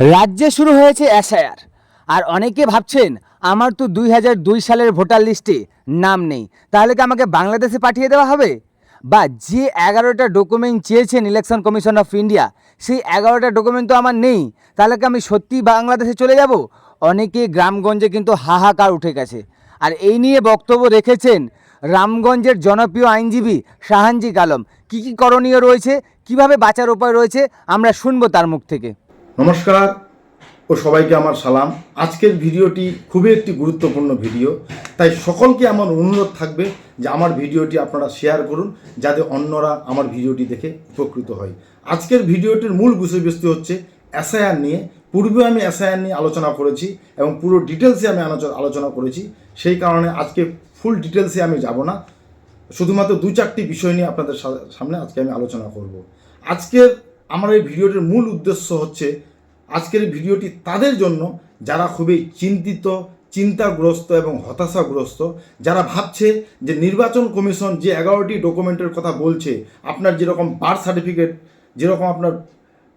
রাজ্যে শুরু হয়েছে এসআইআর। আর অনেকে ভাবছেন আমার তো 2002 সালের ভোটার লিস্টে নাম নেই, তাহলে কি আমাকে বাংলাদেশে পাঠিয়ে দেওয়া হবে? বা যে 11টা ডকুমেন্ট চেয়েছেন ইলেকশন কমিশন অফ ইন্ডিয়া, সেই 11টা ডকুমেন্ট তো আমার নেই, তাহলে কি আমি সত্যি বাংলাদেশে চলে যাব? অনেকে গ্রামগঞ্জে কিন্তু হাহাকার উঠে গেছে। আর এই নিয়ে বক্তব্য রেখেছেন রামগঞ্জের জনপ্রিয় আইনজীবী শাহানজিক আলম। কী কী করণীয় রয়েছে, কিভাবে বাঁচার উপায় রয়েছে, আমরা শুনবো তার মুখ থেকে। নমস্কার ও সবাইকে আমার সালাম। আজকের ভিডিওটি খুবই একটি গুরুত্বপূর্ণ ভিডিও, তাই সকলকে আমার অনুরোধ থাকবে যে আমার ভিডিওটি আপনারা শেয়ার করুন, যাতে অন্যরা আমার ভিডিওটি দেখে উপকৃত হয়। আজকের ভিডিওটির মূল বিষয়বস্তু হচ্ছে এসআইআর নিয়ে। পূর্বে আমি এসআইআর নিয়ে আলোচনা করেছি এবং পুরো ডিটেলসে আমি আলোচনা করেছি, সেই কারণে আজকে ফুল ডিটেলসে আমি যাব না, শুধুমাত্র 2-4টি বিষয় নিয়ে আপনাদের সামনে আজকে আমি আলোচনা করব। আজকের আমার এই ভিডিওটির মূল উদ্দেশ্য হচ্ছে, আজকের ভিডিওটি তাদের জন্য যারা খুবই চিন্তিত, চিন্তাগ্রস্ত এবং হতাশাগ্রস্ত, যারা ভাবছে যে নির্বাচন কমিশন যে 11টি ডকুমেন্টের কথা বলছে, আপনার যেরকম বার্থ সার্টিফিকেট, যেরকম আপনার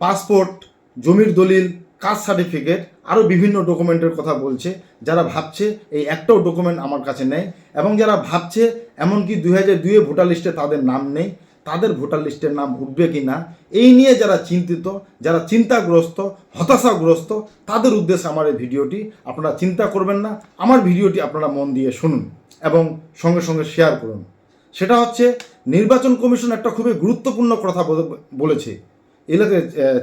পাসপোর্ট, জমির দলিল, কাস্ট সার্টিফিকেট, আরও বিভিন্ন ডকুমেন্টের কথা বলছে, যারা ভাবছে এই একটাও ডকুমেন্ট আমার কাছে নেই, এবং যারা ভাবছে এমনকি 2002 ভোটার লিস্টে তাদের নাম নেই, তাদের ভোটার লিস্টের নাম উঠবে কি না, এই নিয়ে যারা চিন্তিত, যারা চিন্তাগ্রস্ত, হতাশাগ্রস্ত, তাদের উদ্দেশ্যে আমার এই ভিডিওটি। আপনারা চিন্তা করবেন না, আমার ভিডিওটি আপনারা মন দিয়ে শুনুন এবং সঙ্গে সঙ্গে শেয়ার করুন। সেটা হচ্ছে, নির্বাচন কমিশন একটা খুবই গুরুত্বপূর্ণ কথা বলেছে।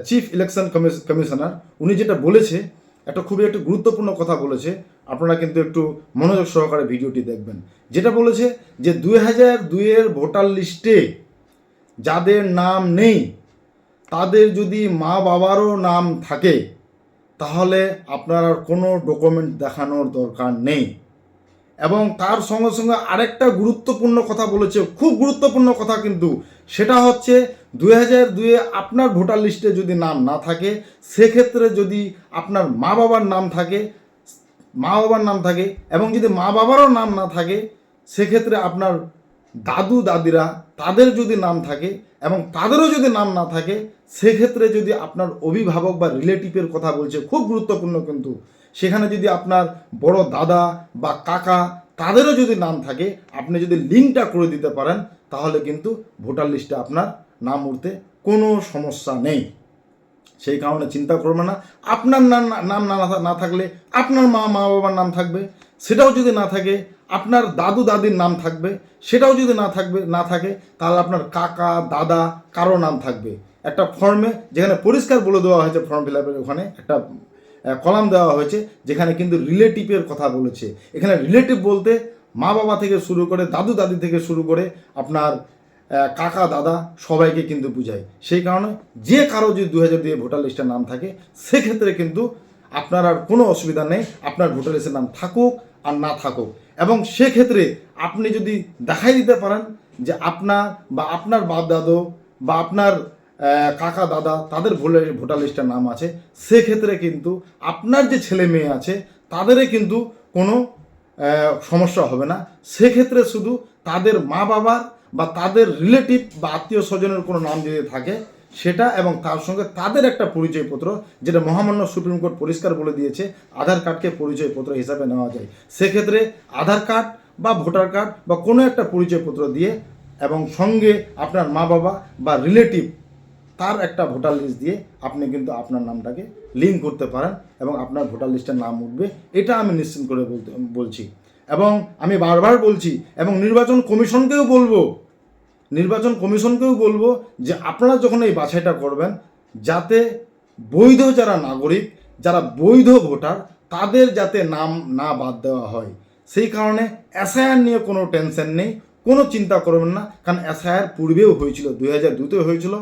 চিফ ইলেকশন কমিশনার উনি যেটা বলেছে, একটা খুবই একটা গুরুত্বপূর্ণ কথা বলেছে। আপনারা কিন্তু একটু মনোযোগ সহকারে ভিডিওটি দেখবেন। যেটা বলেছে যে 2002 ভোটার লিস্টে যাদের নাম নেই, তাদের যদি মা বাবারও নাম থাকে, তাহলে আপনার আর কোনো ডকুমেন্ট দেখানোর দরকার নেই। এবং তার সঙ্গে সঙ্গে আরেকটা গুরুত্বপূর্ণ কথা বলেছে, খুব গুরুত্বপূর্ণ কথা কিন্তু, সেটা হচ্ছে 2002 আপনার ভোটার লিস্টে যদি নাম না থাকে, সেক্ষেত্রে যদি আপনার মা বাবার নাম থাকে এবং যদি মা বাবারও নাম না থাকে, সেক্ষেত্রে আপনার দাদু দাদিরা তাদের যদি নাম থাকে এবং তাদেরও যদি নাম না থাকে, সেক্ষেত্রে যদি আপনার অভিভাবক বা রিলেটিভের কথা বলছে, খুব গুরুত্বপূর্ণ কিন্তু, সেখানে যদি আপনার বড় দাদা বা কাকা তাদেরও যদি নাম থাকে, আপনি যদি লিঙ্কটা করে দিতে পারেন, তাহলে কিন্তু ভোটার লিস্টে আপনার নাম উঠতে কোনো সমস্যা নেই। সেই কারণে চিন্তা করবে না। আপনার নাম না থাকলে আপনার মা বাবার নাম থাকবে, সেটাও যদি না থাকে আপনার দাদু দাদির নাম থাকবে, সেটাও যদি না থাকে তাহলে আপনার কাকা দাদা কারো নাম থাকবে। একটা ফর্মে যেখানে পরিষ্কার বলে দেওয়া হয়েছে, ফর্ম ফিল আপের ওখানে একটা কলাম দেওয়া হয়েছে, যেখানে কিন্তু রিলেটিভের কথা বলেছে। এখানে রিলেটিভ বলতে মা বাবা থেকে শুরু করে দাদু দাদি থেকে শুরু করে আপনার কাকা দাদা সবাইকে কিন্তু বুঝায়। সেই কারণে যে কারো যদি 2002 ভোটার লিস্টের নাম থাকে, সেক্ষেত্রে কিন্তু আপনার আর কোনো অসুবিধা নেই, আপনার ভোটার লিস্টের নাম থাকুক আর না থাকুক। এবং সেক্ষেত্রে আপনি যদি দেখাই দিতে পারেন যে আপনার বাপ দাদু বা আপনার কাকা দাদা তাদের ভোটার লিস্টের নাম আছে, সেক্ষেত্রে কিন্তু আপনার যে ছেলে মেয়ে আছে তাদেরই কিন্তু কোনো সমস্যা হবে না। সেক্ষেত্রে শুধু তাদের মা বাবার বা তাদের রিলেটিভ বা আত্মীয় স্বজনের কোনো নাম যদি থাকে, সেটা এবং তার সঙ্গে তাদের একটা পরিচয়পত্র, যেটা মহামান্য সুপ্রিম কোর্ট পরিষ্কার বলে দিয়েছে আধার কার্ডকে পরিচয়পত্র হিসাবে নেওয়া যায়। সেক্ষেত্রে আধার কার্ড বা ভোটার কার্ড বা কোনো একটা পরিচয়পত্র দিয়ে এবং সঙ্গে আপনার মা বাবা বা রিলেটিভ তার একটা ভোটার লিস্ট দিয়ে আপনি কিন্তু আপনার নামটাকে লিঙ্ক করতে পারেন এবং আপনার ভোটার লিস্টের নাম উঠবে। এটা আমি নিশ্চিত করে বলছি এবং আমি বারবার বলছি এবং নির্বাচন কমিশনকেও বলবো যে আপনারা যখন এই বাছাইটা করবেন, যাতে বৈধ যারা নাগরিক, যারা বৈধ ভোটার, তাদের যাতে নাম না বাদ দেওয়া হয়। সেই কারণে এসআইআর নিয়ে কোনো টেনশন নেই, কোনো চিন্তা করবেন না, কারণ এসআইআর পূর্বেও হয়েছিল, 2002-তে হয়েছিল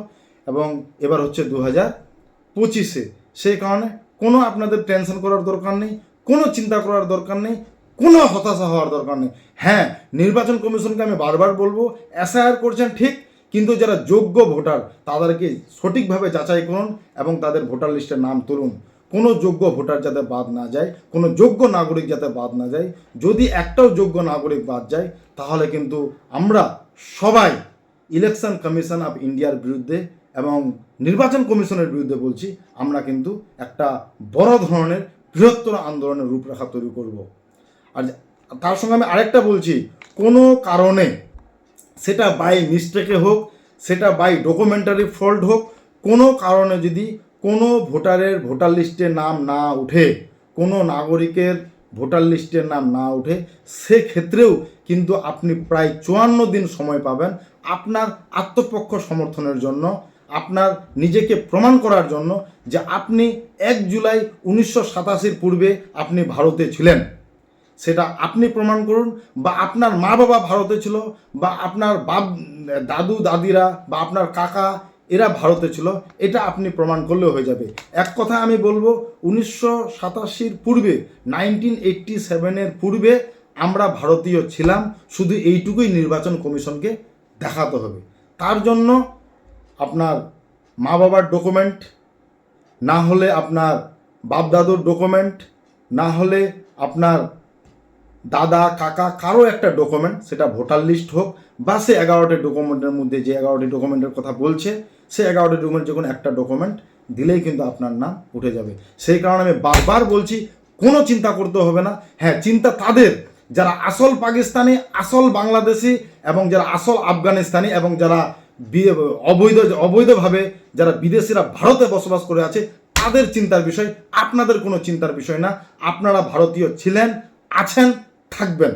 এবং এবার হচ্ছে 2025-এ। সেই কারণে কোনো আপনাদের টেনশন করার দরকার নেই, কোনো চিন্তা করার দরকার নেই, কোনো হতাশা হওয়ার দরকার নেই। হ্যাঁ, নির্বাচন কমিশনকে আমি বারবার বলবো, এসআইআর করছেন ঠিক, কিন্তু যারা যোগ্য ভোটার তাদেরকে সঠিকভাবে যাচাই করুন এবং তাদের ভোটার লিস্টের নাম তুলুন। কোনো যোগ্য ভোটার যাতে বাদ না যায়, কোনো যোগ্য নাগরিক যাতে বাদ না যায়। যদি একটাও যোগ্য নাগরিক বাদ যায়, তাহলে কিন্তু আমরা সবাই ইলেকশন কমিশন অফ ইন্ডিয়ার বিরুদ্ধে এবং নির্বাচন কমিশনের বিরুদ্ধে বলছি, আমরা কিন্তু একটা বড় ধরনের বৃহত্তর আন্দোলনের রূপরেখা তৈরি করব। আর তার সঙ্গে আমি আরেকটা বলছি, কোনো কারণে সেটা বাই মিস্টেকে হোক, সেটা বাই ডকুমেন্টারি ফল্ট হোক, কোনো কারণে যদি কোনো ভোটারের ভোটার লিস্টে নাম না উঠে, কোনো নাগরিকের ভোটার লিস্টের নাম না উঠে, সেক্ষেত্রেও কিন্তু আপনি প্রায় 54 দিন সময় পাবেন আপনার আত্মপক্ষ সমর্থনের জন্য, আপনার নিজেকে প্রমাণ করার জন্য যে আপনি 1 জুলাই 1987 পূর্বে আপনি ভারতে ছিলেন। সেটা আপনি প্রমাণ করুন, বা আপনার মা বাবা ভারতে ছিল, বা আপনার দাদু দাদিরা বা আপনার কাকা এরা ভারতে ছিল, এটা আপনি প্রমাণ করলেও হয়ে যাবে। এক কথা আমি বলবো, 1987 পূর্বে 1987 পূর্বে আমরা ভারতীয় ছিলাম, শুধু এইটুকুই নির্বাচন কমিশনকে দেখাতে হবে। তার জন্য আপনার মা বাবার ডকুমেন্ট, না হলে আপনার বাপ দাদুর ডকুমেন্ট, না হলে আপনার দাদা কাকা কারো একটা ডকুমেন্ট, সেটা ভোটার লিস্ট হোক বা সে 11টি ডকুমেন্টের মধ্যে যে 11টি ডকুমেন্টের কথা বলছে, সে 11টি ডকুমেন্ট যে কোনো একটা ডকুমেন্ট দিলেই কিন্তু আপনার নাম উঠে যাবে। সেই কারণে আমি বারবার বলছি, কোনো চিন্তা করতে হবে না। হ্যাঁ, চিন্তা তাদের যারা আসল পাকিস্তানি, আসল বাংলাদেশি এবং যারা আসল আফগানিস্তানি এবং যারা অবৈধভাবে যারা বিদেশিরা ভারতে বসবাস করে আছে, তাদের চিন্তার বিষয়, আপনাদের কোনো চিন্তার বিষয় না। আপনারা ভারতীয় ছিলেন, আছেন, থাকবেন,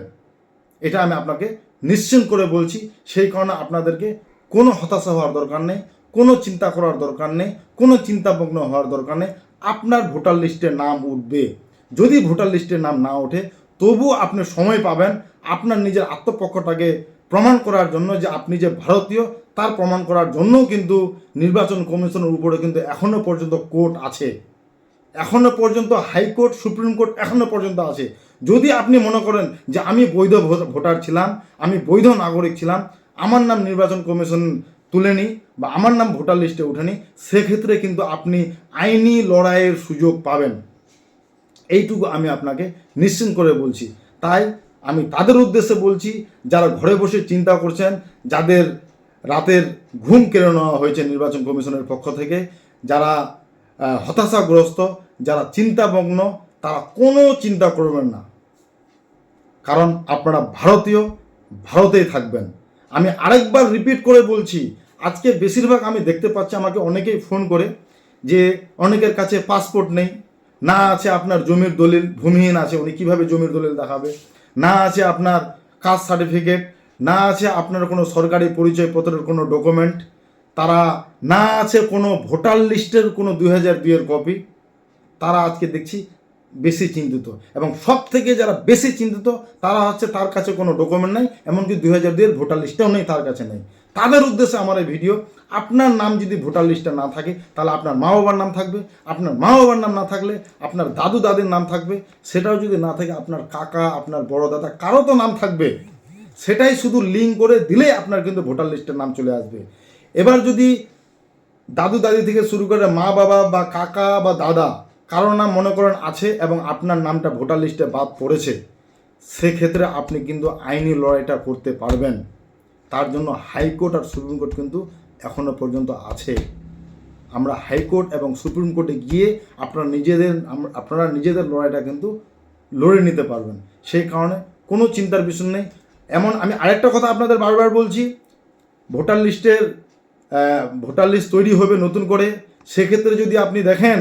এটা আমি আপনাকে নিশ্চিন্ত করে বলছি। সেই কারণে আপনাদেরকে কোনো হতাশা হওয়ার দরকার নেই, কোনো চিন্তা করার দরকার নেই, কোনো চিন্তামগ্ন হওয়ার দরকার নেই। আপনার ভোটার লিস্টে নাম উঠবে। যদি ভোটার লিস্টে নাম না ওঠে, তবুও আপনি সময় পাবেন আপনার নিজের আত্মপক্ষটাকে প্রমাণ করার জন্য যে আপনি যে ভারতীয়, তার প্রমাণ করার জন্যও কিন্তু নির্বাচন কমিশনের উপরে কিন্তু এখনও পর্যন্ত কোর্ট আছে, এখনও পর্যন্ত হাইকোর্ট, সুপ্রিম কোর্ট এখনও পর্যন্ত আছে। যদি আপনি মনে করেন যে আমি বৈধ ভোটার ছিলাম, আমি বৈধ নাগরিক ছিলাম, আমার নাম নির্বাচন কমিশন তুলেনি বা আমার নাম ভোটার লিস্টে ওঠেনি, সেক্ষেত্রে কিন্তু আপনি আইনি লড়াইয়ের সুযোগ পাবেন। এইটুকু আমি আপনাকে নিশ্চিন্ত করে বলছি। তাই আমি তাদের উদ্দেশ্যে বলছি যারা ঘরে বসে চিন্তা করছেন, যাদের রাতের ঘুম কেড়ে নেওয়া হয়েছে নির্বাচন কমিশনের পক্ষ থেকে, যারা হতাশাগ্রস্ত, যারা চিন্তামগ্ন, তারা কোনো চিন্তা করবেন না, কারণ আপনারা ভারতীয়, ভারতেই থাকবেন। আমি আরেকবার রিপিট করে বলছি, আজকে বেশিরভাগ আমি দেখতে পাচ্ছি আমাকে অনেকেই ফোন করে যে অনেকের কাছে পাসপোর্ট নেই, না আছে আপনার জমির দলিল, ভূমিহীন আছে, উনি কীভাবে জমির দলিল দেখাবে, না আছে আপনার কাস্ট সার্টিফিকেট, না আছে আপনার কোনো সরকারি পরিচয়পত্রের কোনো ডকুমেন্ট, তারা না আছে কোনো ভোটার লিস্টের কোনো 2002-এর কপি। তারা আজকে দেখছি বেশি চিন্তিত, এবং সব থেকে যারা বেশি চিন্তিত তারা হচ্ছে তার কাছে কোনো ডকুমেন্ট নেই, এমনকি 2002-এর ভোটার লিস্টেও নেই, তার কাছে নেই। তাদের উদ্দেশ্যে আমার এই ভিডিও। আপনার নাম যদি ভোটার লিস্টে না থাকে, তাহলে আপনার মা বাবার নাম থাকবে, আপনার মা বাবার নাম না থাকলে আপনার দাদু দাদির নাম থাকবে, সেটাও যদি না থাকে আপনার কাকা, আপনার বড় দাদা, কারো তো নাম থাকবে। সেটাই শুধু লিঙ্ক করে দিলেই আপনার কিন্তু ভোটার লিস্টের নাম চলে আসবে। এবার যদি দাদু দাদি থেকে শুরু করে মা বাবা বা কাকা বা দাদা কারো নাম মনে করেন আছে এবং আপনার নামটা ভোটার লিস্টে বাদ পড়েছে, সেক্ষেত্রে আপনি কিন্তু আইনি লড়াইটা করতে পারবেন। তার জন্য হাইকোর্ট আর সুপ্রিম কোর্ট কিন্তু এখনও পর্যন্ত আছে। আমরা হাইকোর্ট এবং সুপ্রিম কোর্টে গিয়ে আপনারা নিজেদের লড়াইটা কিন্তু লড়ে নিতে পারবেন। সেই কারণে কোনো চিন্তার বিষয় নেই। এমন আমি আরেকটা কথা আপনাদের বারবার বলছি, ভোটার লিস্ট তৈরি হবে নতুন করে, সেক্ষেত্রে যদি আপনি দেখেন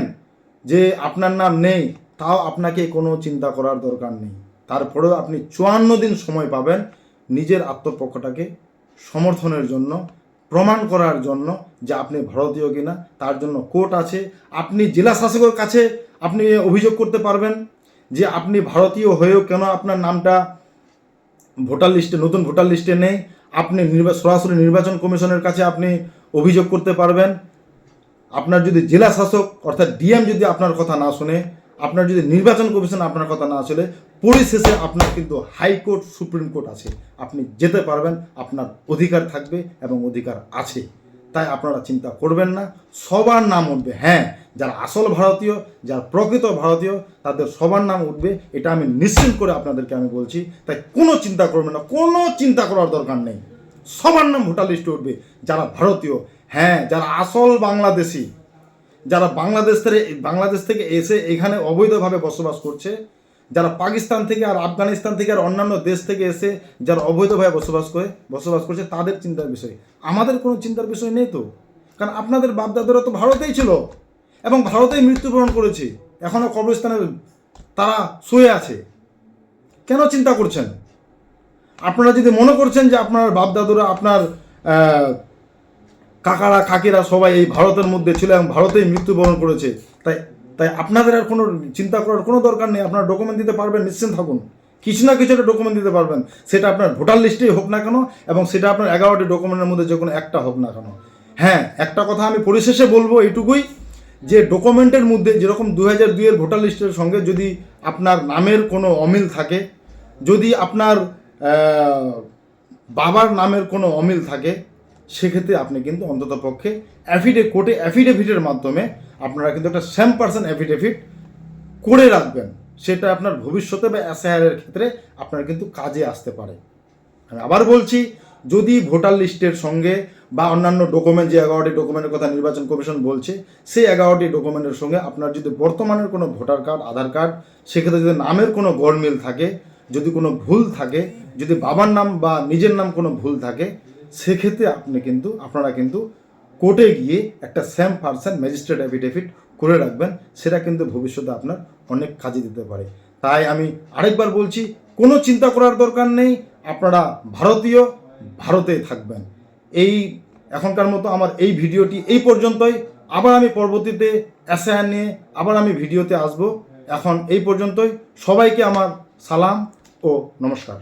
যে আপনার নাম নেই, তাও আপনাকে কোনো চিন্তা করার দরকার নেই। তারপরেও আপনি 54 দিন সময় পাবেন নিজের আত্মপক্ষটাকে সমর্থনের জন্য, প্রমাণ করার জন্য যে আপনি ভারতীয় কিনা। তার জন্য কোর্ট আছে। আপনি জেলা শাসকের কাছে আপনি অভিযোগ করতে পারবেন যে আপনি ভারতীয় হয়েও কেন আপনার নামটা ভোটার লিস্টে, নতুন ভোটার লিস্টে নেই। আপনি সরাসরি নির্বাচন কমিশনের কাছে আপনি অভিযোগ করতে পারবেন। আপনার যদি জেলা শাসক অর্থাৎ ডিএম যদি আপনার কথা না শুনে, আপনার যদি নির্বাচন কমিশন আপনার কথা না শুনে, পরিশেষে আপনার কিন্তু হাইকোর্ট, সুপ্রিম কোর্ট আছে, আপনি যেতে পারবেন, আপনার অধিকার থাকবে এবং অধিকার আছে। তাই আপনারা চিন্তা করবেন না, সবার নাম উঠবে। হ্যাঁ, যারা আসল ভারতীয়, যারা প্রকৃত ভারতীয়, তাদের সবার নাম উঠবে, এটা আমি নিশ্চিত করে আপনাদেরকে আমি বলছি। তাই কোনো চিন্তা করবেন না, কোনো চিন্তা করার দরকার নেই, সবার নাম ভোটার লিস্টে উঠবে যারা ভারতীয়। হ্যাঁ, যারা আসল বাংলাদেশি, যারা বাংলাদেশ থেকে এসে এখানে অবৈধভাবে বসবাস করছে, যারা পাকিস্তান থেকে আর আফগানিস্তান থেকে আর অন্যান্য দেশ থেকে এসে যারা অবৈধভাবে বসবাস করছে তাদের চিন্তার বিষয়। আমাদের কোনো চিন্তার বিষয় নেই তো, কারণ আপনাদের বাপদাদারা তো ভারতেই ছিল এবং ভারতেই মৃত্যুবরণ করেছে, এখনও কবরস্থানে তারা শুয়ে আছে। কেন চিন্তা করছেন? আপনারা যদি মনে করছেন যে আপনার বাপদাদুরা, আপনার কাকারা কাকিরা সবাই এই ভারতের মধ্যে ছিল এবং ভারতেই মৃত্যুবরণ করেছে, তাই আপনাদের আর কোনো চিন্তা করার কোনো দরকার নেই। আপনারা ডকুমেন্ট দিতে পারবেন, নিশ্চিন্ত থাকুন। কিছু না কিছু একটা ডকুমেন্ট দিতে পারবেন, সেটা আপনার ভোটার লিস্টেই হোক না কেন এবং সেটা আপনার 11টি ডকুমেন্টের মধ্যে যে কোনো একটা হোক না কেন। হ্যাঁ, একটা কথা আমি পরিশেষে বলবো এইটুকুই, যে ডকুমেন্টের মধ্যে যেরকম 2002-এর ভোটার লিস্টের সঙ্গে যদি আপনার নামের কোনো অমিল থাকে, যদি আপনার বাবার নামের কোনো অমিল থাকে, সেক্ষেত্রে আপনি কিন্তু অন্ততপক্ষে কোর্টে অ্যাফিডেভিটের মাধ্যমে আপনারা কিন্তু একটা সেম পার্সন অ্যাফিডেভিট করে রাখবেন। সেটা আপনার ভবিষ্যতে বা এসআইআরের ক্ষেত্রে আপনার কিন্তু কাজে আসতে পারে। আমি আবার বলছি, যদি ভোটার লিস্টের সঙ্গে বা অন্যান্য ডকুমেন্ট, যে 11টি ডকুমেন্টের কথা নির্বাচন কমিশন বলছে, সেই 11টি ডকুমেন্টের সঙ্গে আপনার যদি বর্তমানের কোনো ভোটার কার্ড, আধার কার্ড, সেক্ষেত্রে যদি নামের কোনো গড়মিল থাকে, যদি কোনো ভুল থাকে, যদি বাবার নাম বা নিজের নাম কোনো ভুল থাকে, সেক্ষেত্রে আপনারা কিন্তু কোর্টে গিয়ে একটা সেম পার্সন ম্যাজিস্ট্রেট অ্যাফিডেভিট করে রাখবেন। সেটা কিন্তু ভবিষ্যতে আপনার অনেক কাজে দিতে পারে। তাই আমি আরেকবার বলছি, কোনো চিন্তা করার দরকার নেই, আপনারা ভারতীয়, ভারতেই থাকবেন। এখনকার মতো আমার এই ভিডিওটি এই পর্যন্তই। আবার আমি পরবর্তীতে এসআইআর নিয়ে আবার আমি ভিডিওতে আসব। এখন এই পর্যন্তই। সবাইকে আমার সালাম ও নমস্কার।